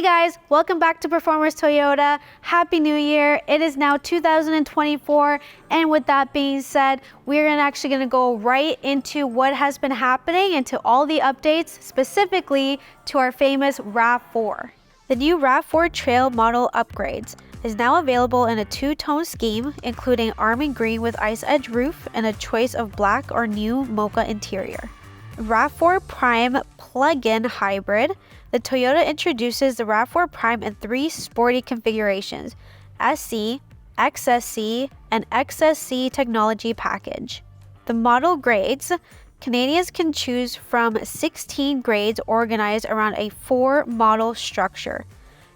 Hey guys, welcome back to Performers Toyota. Happy New Year. It is now 2024, and with that being said, we're actually going to go right into what has been happening, into all the updates, specifically to our famous RAV4. The new RAV4 Trail model upgrades is now available in a two-tone scheme, including army green with ice edge roof and a choice of black or new mocha interior. RAV4 Prime plug-in hybrid. The Toyota introduces the RAV4 Prime in three sporty configurations: SC, XSC, and XSC technology package. The model grades. Canadians can choose from 16 grades organized around a 4-model structure.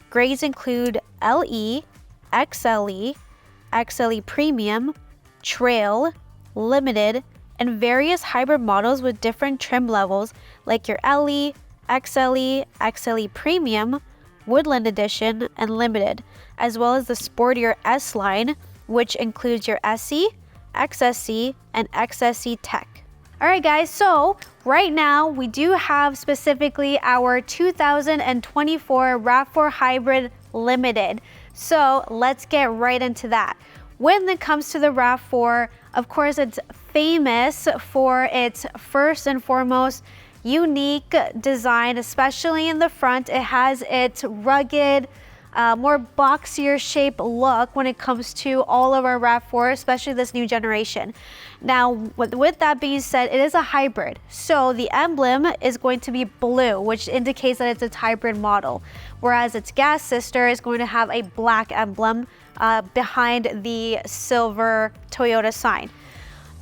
Grades include LE, XLE, XLE Premium, Trail, Limited, and various hybrid models with different trim levels like your LE, XLE, XLE Premium, Woodland Edition, and Limited, as well as the sportier S line, which includes your SE, XSC, and XSC Tech. Alright guys, so right now we do have specifically our 2024 RAV4 Hybrid Limited. So let's get right into that. When it comes to the RAV4, of course it's famous for its first and foremost unique design, especially in the front. It has its rugged, more boxier shape look when it comes to all of our RAV4, especially this new generation. Now, with that being said, it is a hybrid. So the emblem is going to be blue, which indicates that it's a hybrid model, whereas its gas sister is going to have a black emblem behind the silver Toyota sign.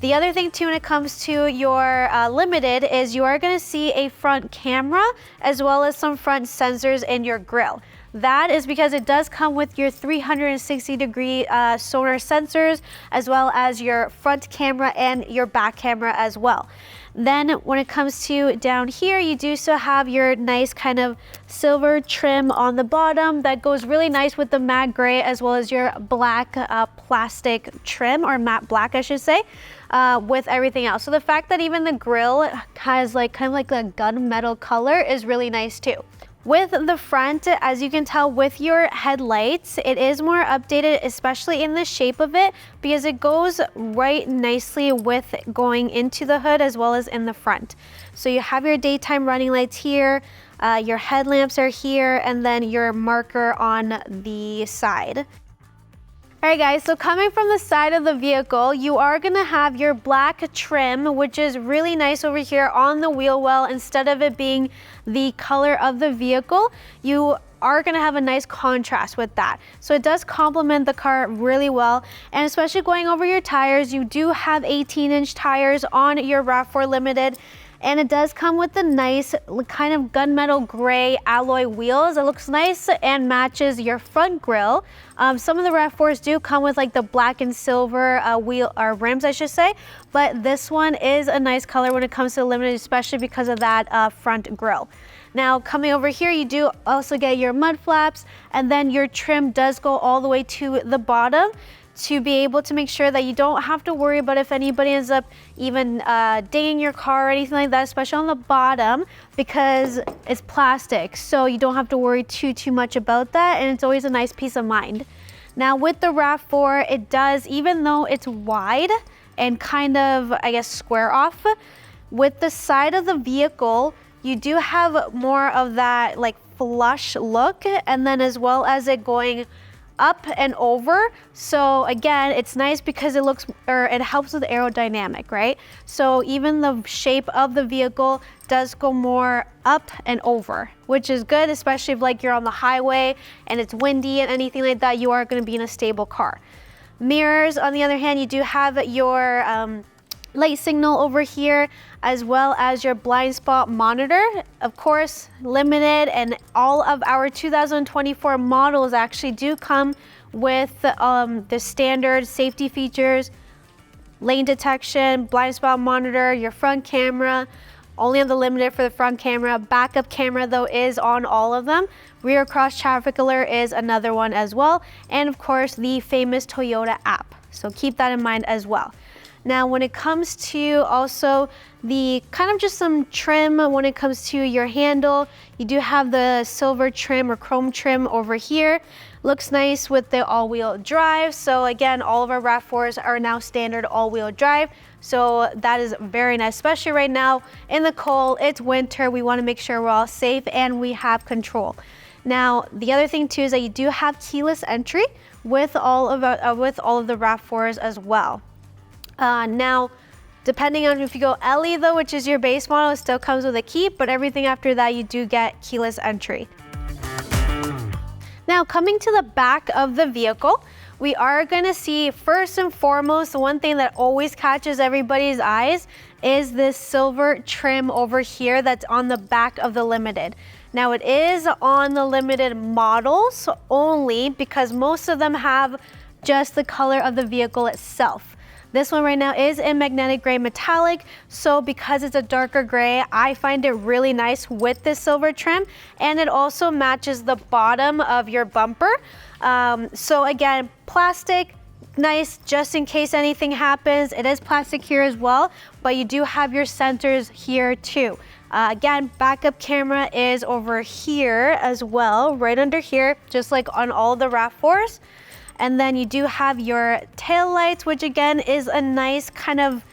The other thing too when it comes to your Limited is you are going to see a front camera as well as some front sensors in your grille. That is because it does come with your 360-degree sonar sensors, as well as your front camera and your back camera as well. Then when it comes to down here, you do still have your nice kind of silver trim on the bottom that goes really nice with the matte gray, as well as your black plastic trim, or matte black I should say, with everything else. So the fact that even the grille has like kind of like a gunmetal color is really nice too. With the front, as you can tell with your headlights, it is more updated, especially in the shape of it, because it goes right nicely with going into the hood as well as in the front. So you have your daytime running lights here, your headlamps are here, and then your marker on the side. Alright guys, so coming from the side of the vehicle, you are going to have your black trim, which is really nice over here on the wheel well. Instead of it being the color of the vehicle, you are going to have a nice contrast with that. So it does complement the car really well, and especially going over your tires, you do have 18-inch tires on your RAV4 Limited. And it does come with the nice kind of gunmetal gray alloy wheels. It looks nice and matches your front grille. Some of the RAV4s do come with like the black and silver wheel or rims, I should say. But this one is a nice color when it comes to the Limited, especially because of that front grille. Now coming over here, you do also get your mud flaps, and then your trim does go all the way to the bottom, to be able to make sure that you don't have to worry about if anybody ends up even dinging your car or anything like that, especially on the bottom, because it's plastic, so you don't have to worry too much about that, and it's always a nice peace of mind. Now with the RAV4, it does, even though it's wide and kind of, I guess, square off, with the side of the vehicle, you do have more of that like flush look, and then as well as it going up and over. So again, it's nice because it looks, or it helps with aerodynamic, right? So even the shape of the vehicle does go more up and over, which is good, especially if like you're on the highway and it's windy and anything like that, you are going to be in a stable car. Mirrors, on the other hand, you do have your light signal over here, as well as your blind spot monitor. Of course, Limited and all of our 2024 models actually do come with the standard safety features: lane detection, blind spot monitor, your front camera. Only on the Limited for the front camera. Backup camera though is on all of them. Rear cross traffic alert is another one as well. And of course the famous Toyota app. So keep that in mind as well. Now, when it comes to also the kind of just some trim when it comes to your handle, you do have the silver trim or chrome trim over here. Looks nice with the all-wheel drive. So again, all of our RAV4s are now standard all-wheel drive. So that is very nice, especially right now in the cold. It's winter. We want to make sure we're all safe and we have control. Now, the other thing too is that you do have keyless entry with all of the RAV4s as well. Now, depending on if you go LE though, which is your base model, it still comes with a key, but everything after that you do get keyless entry. Now, coming to the back of the vehicle, we are going to see first and foremost, the one thing that always catches everybody's eyes is this silver trim over here that's on the back of the Limited. Now, it is on the Limited models only because most of them have just the color of the vehicle itself. This one right now is in magnetic gray metallic, so because it's a darker gray, I find it really nice with this silver trim, and it also matches the bottom of your bumper. So again, plastic, nice just in case anything happens. It is plastic here as well, but you do have your sensors here too. Again, backup camera is over here as well, right under here, just like on all the RAV4s. And then you do have your tail lights, which again is a nice kind of,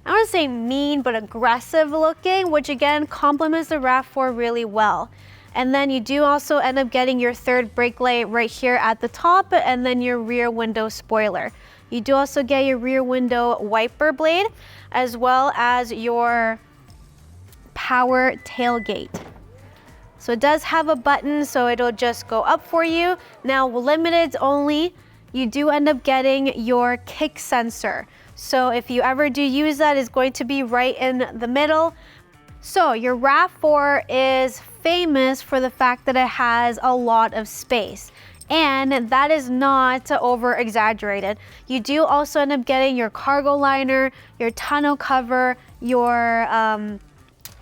I don't want to say mean, but aggressive looking, which again complements the RAV4 really well. And then you do also end up getting your third brake light right here at the top, and then your rear window spoiler. You do also get your rear window wiper blade, as well as your power tailgate. So it does have a button, so it'll just go up for you. Now, Limiteds only, you do end up getting your kick sensor. So if you ever do use that, it's going to be right in the middle. So your RAV4 is famous for the fact that it has a lot of space. And that is not over exaggerated. You do also end up getting your cargo liner, your tonneau cover, your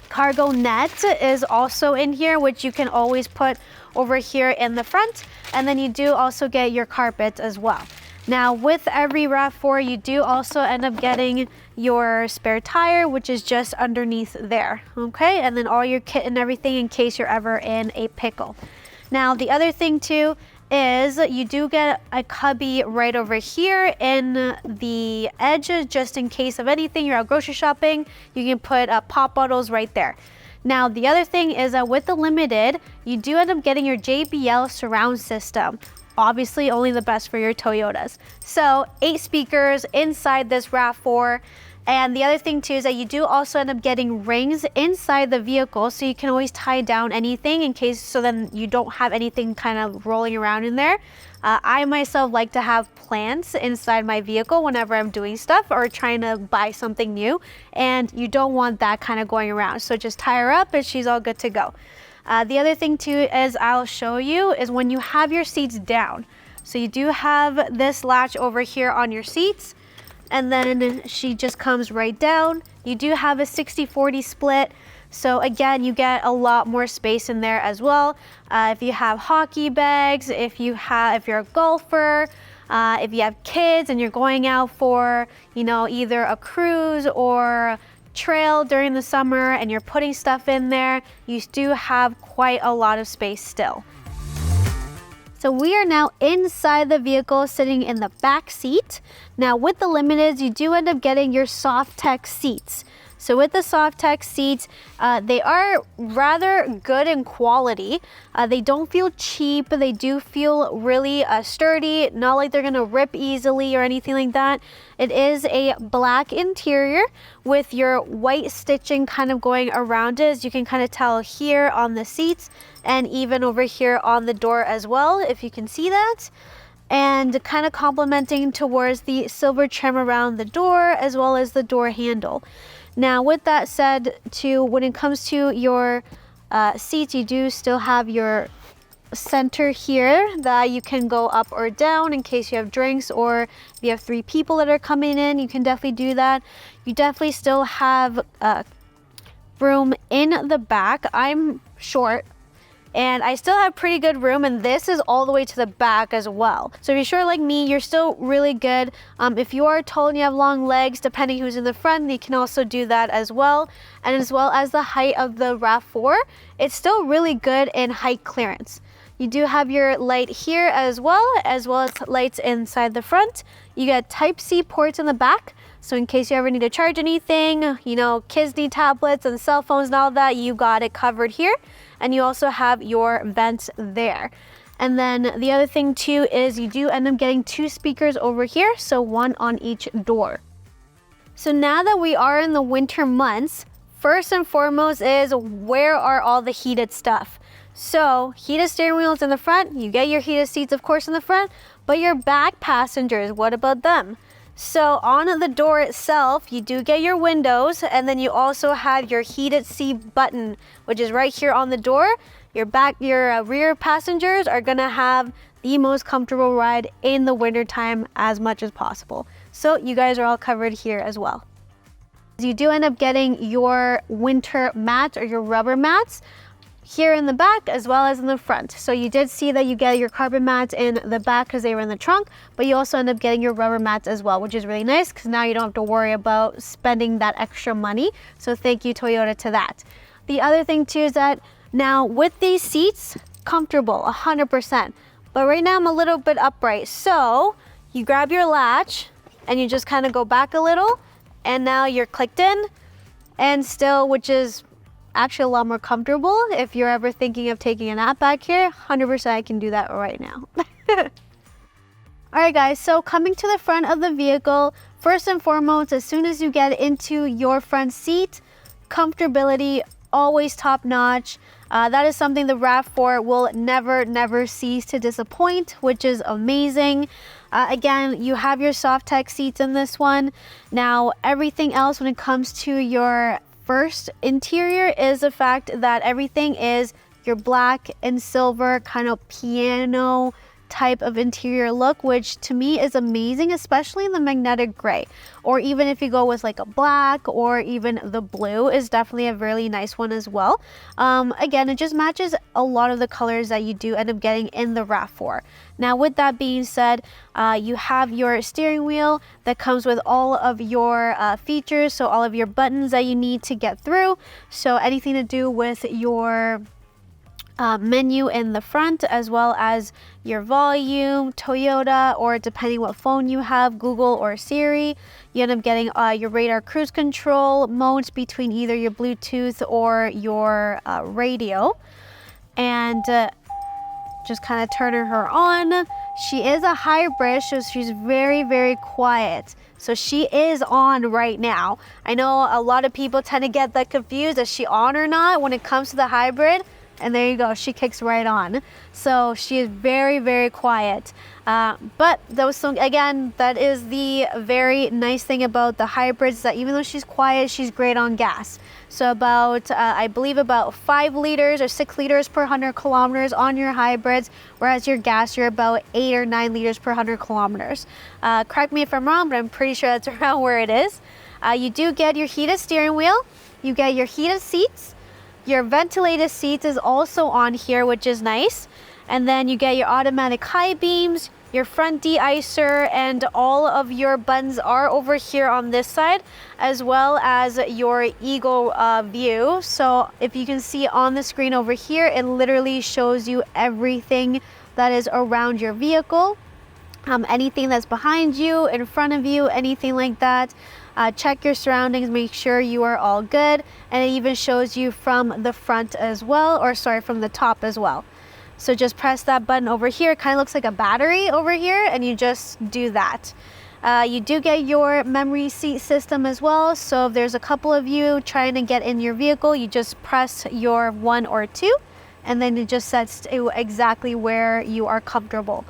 cargo net is also in here, which you can always put over here in the front. And then you do also get your carpets as well. Now, with every RAV4, you do also end up getting your spare tire, which is just underneath there, okay? And then all your kit and everything in case you're ever in a pickle. Now, the other thing too is you do get a cubby right over here in the edge, just in case of anything, you're out grocery shopping, you can put pop bottles right there. Now, the other thing is that with the Limited, you do end up getting your JBL surround system. Obviously, only the best for your Toyotas. So 8 speakers inside this RAV4. And the other thing too is that you do also end up getting rings inside the vehicle, so you can always tie down anything in case, so then you don't have anything kind of rolling around in there. I myself like to have plants inside my vehicle whenever I'm doing stuff or trying to buy something new, and you don't want that kind of going around. So just tie her up and she's all good to go. The other thing too is I'll show you is when you have your seats down. So you do have this latch over here on your seats, and then she just comes right down. You do have a 60-40 split. So again, you get a lot more space in there as well. If you have hockey bags, if you're a golfer, if you have kids and you're going out for, you know, either a cruise or trail during the summer and you're putting stuff in there, you do have quite a lot of space still. So we are now inside the vehicle, sitting in the back seat. Now with the Limiteds, you do end up getting your Soft-Tech seats. So with the Soft-Tech seats, they are rather good in quality. They don't feel cheap, they do feel really sturdy, not like they're gonna rip easily or anything like that. It is a black interior with your white stitching kind of going around it, as you can kind of tell here on the seats and even over here on the door as well, if you can see that. And kind of complementing towards the silver trim around the door as well as the door handle. Now with that said too, when it comes to your seats, you do still have your center here that you can go up or down in case you have drinks, or if you have 3 people that are coming in, you can definitely do that. You definitely still have room in the back. I'm short and I still have pretty good room, and this is all the way to the back as well. So if you're short like me, you're still really good. If you are tall and you have long legs, depending who's in the front, you can also do that as well. And as well as the height of the RAV4, it's still really good in height clearance. You do have your light here as well as lights inside the front. You got Type-C ports in the back. So in case you ever need to charge anything, you know, kids need tablets and cell phones and all that, you got it covered here. And you also have your vents there. And then the other thing too is you do end up getting 2 speakers over here, so 1 on each door. So now that we are in the winter months, first and foremost is where are all the heated stuff? So heated steering wheels in the front, you get your heated seats of course in the front, but your back passengers, what about them? So on the door itself, you do get your windows, and then you also have your heated seat button, which is right here on the door. Your rear passengers are gonna have the most comfortable ride in the wintertime as much as possible. So you guys are all covered here as well. You do end up getting your winter mats or your rubber mats here in the back as well as in the front. So you did see that you get your carpet mats in the back because they were in the trunk, but you also end up getting your rubber mats as well, which is really nice because now you don't have to worry about spending that extra money. So thank you, Toyota, to that. The other thing too is that now with these seats, comfortable 100%, but right now I'm a little bit upright. So you grab your latch and you just kind of go back a little, and now you're clicked in and still, which is actually a lot more comfortable. If you're ever thinking of taking a nap back here, 100% I can do that right now. Alright guys, so coming to the front of the vehicle, first and foremost, as soon as you get into your front seat, comfortability, always top notch. That is something the RAV4 will never cease to disappoint, which is amazing. Again, you have your soft tech seats in this one. Now, everything else when it comes to your first interior is the fact that everything is your black and silver kind of piano type of interior look, which to me is amazing, especially in the magnetic gray, or even if you go with like a black or even the blue is definitely a really nice one as well. Again, it just matches a lot of the colors that you do end up getting in the RAV4. Now with that being said, you have your steering wheel that comes with all of your features, so all of your buttons that you need to get through, so anything to do with your menu in the front, as well as your volume, Toyota, or depending what phone you have, Google or Siri. You end up getting your radar cruise control modes between either your Bluetooth or your radio. And just kind of turning her on. She is a hybrid, so she's very quiet. So she is on right now. I know a lot of people tend to get that confused, is she on or not when it comes to the hybrid? And there you go, she kicks right on. So she is very quiet. But again, that is the very nice thing about the hybrids, that even though she's quiet, she's great on gas. So about, I believe about 5 liters or 6 liters per 100 kilometers on your hybrids, whereas your gas, you're about 8 or 9 liters per 100 kilometers. Correct me if I'm wrong, but I'm pretty sure that's around where it is. You do get your heated steering wheel, you get your heated seats. Your ventilated seats is also on here, which is nice. And then you get your automatic high beams, your front de-icer, and all of your buttons are over here on this side, as well as your Eagle view. So if you can see on the screen over here, it literally shows you everything that is around your vehicle. Anything that's behind you, in front of you, anything like that. Check your surroundings, make sure you are all good, and it even shows you from the front as well, or sorry, from the top as well. So just press that button over here. It kind of looks like a battery over here, and you just do that. You do get your memory seat system as well, so if there's a couple of you trying to get in your vehicle, you just press your 1 or 2, and then it just sets to exactly where you are comfortable.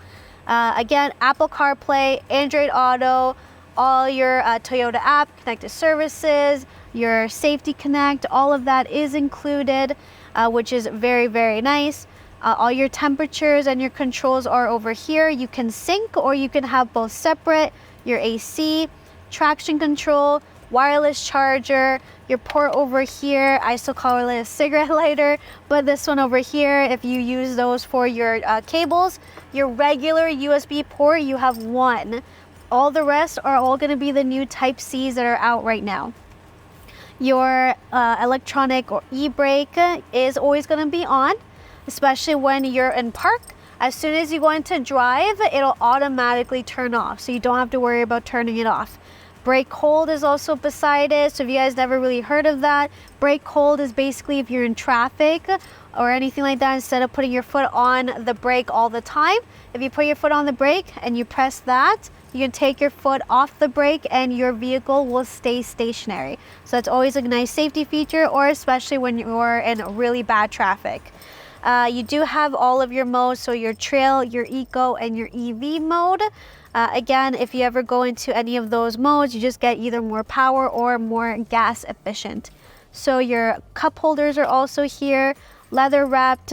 Again, Apple CarPlay, Android Auto, all your Toyota app, connected services, your Safety Connect, all of that is included, which is very nice. All your temperatures and your controls are over here. You can sync or you can have both separate. Your AC, traction control, wireless charger, your port over here, I still call it a cigarette lighter, but this one over here, if you use those for your cables, your regular USB port, you have one. All the rest are all gonna be the new Type-Cs that are out right now. Your electronic or e-brake is always gonna be on, especially when you're in park. As soon as you go into drive, it'll automatically turn off, so you don't have to worry about turning it off. Brake hold is also beside it, so if you guys never really heard of that, brake hold is basically if you're in traffic or anything like that, instead of putting your foot on the brake all the time, if you put your foot on the brake and you press that, you can take your foot off the brake and your vehicle will stay stationary. So it's always a nice safety feature, or especially when you're in really bad traffic. You do have all of your modes, so your trail, your eco, and your EV mode. Again, if you ever go into any of those modes, you just get either more power or more gas efficient. So your cup holders are also here, leather wrapped.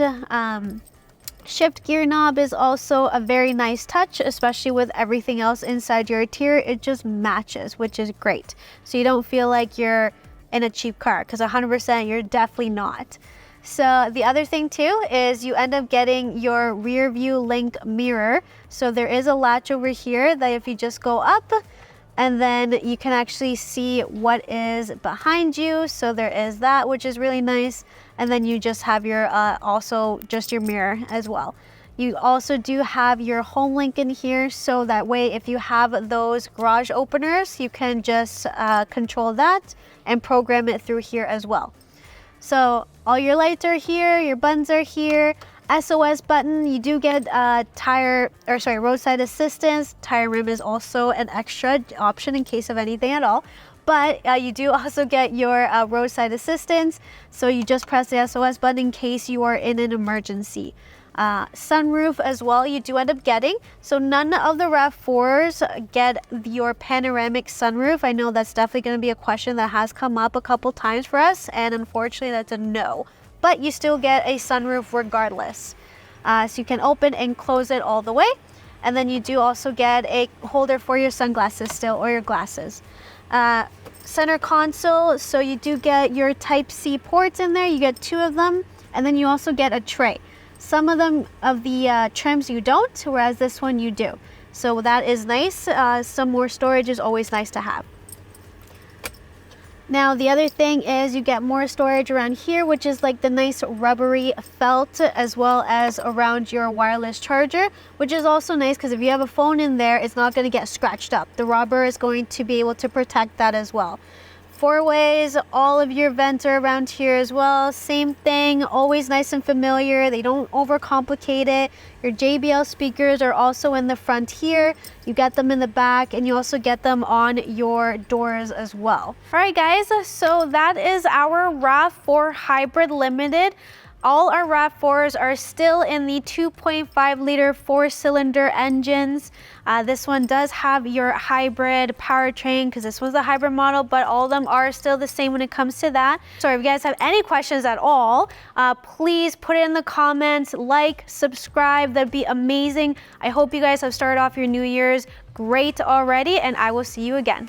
Shift gear knob is also a very nice touch, especially with everything else inside your interior. It just matches, which is great. So you don't feel like you're in a cheap car, because 100% you're definitely not. So the other thing too is you end up getting your rear view link mirror. So there is a latch over here that if you just go up, and then you can actually see what is behind you. So there is that, which is really nice. And then you just have your also just your mirror as well. You also do have your home link in here, so that way if you have those garage openers, you can just control that and program it through here as well. So all your lights are here, your buttons are here. SOS button, you do get roadside assistance. Tire rim is also an extra option in case of anything at all. But you do also get your roadside assistance. So you just press the SOS button in case you are in an emergency. Sunroof as well, you do end up getting. So none of the RAV4s get your panoramic sunroof. I know that's definitely going to be a question that has come up a couple times for us, and unfortunately that's a no. But you still get a sunroof regardless. So you can open and close it all the way. And then you do also get a holder for your sunglasses still, or your glasses. Center console, so you do get your Type-C ports in there. You get 2 of them, and then you also get a tray. Some of them of the trims you don't, whereas this one you do. So that is nice. Some more storage is always nice to have. Now the other thing is you get more storage around here, which is like the nice rubbery felt, as well as around your wireless charger, which is also nice because if you have a phone in there, it's not going to get scratched up. The rubber is going to be able to protect that as well. 4-ways, all of your vents are around here as well. Same thing, always nice and familiar. They don't overcomplicate it. Your JBL speakers are also in the front here. You get them in the back, and you also get them on your doors as well. All right, guys, so that is our RAV4 Hybrid Limited. All our RAV4s are still in the 2.5 liter 4-cylinder engines. This one does have your hybrid powertrain because this was the hybrid model, but all of them are still the same when it comes to that. So if you guys have any questions at all, please put it in the comments, like, subscribe, that'd be amazing. I hope you guys have started off your New Year's great already, and I will see you again.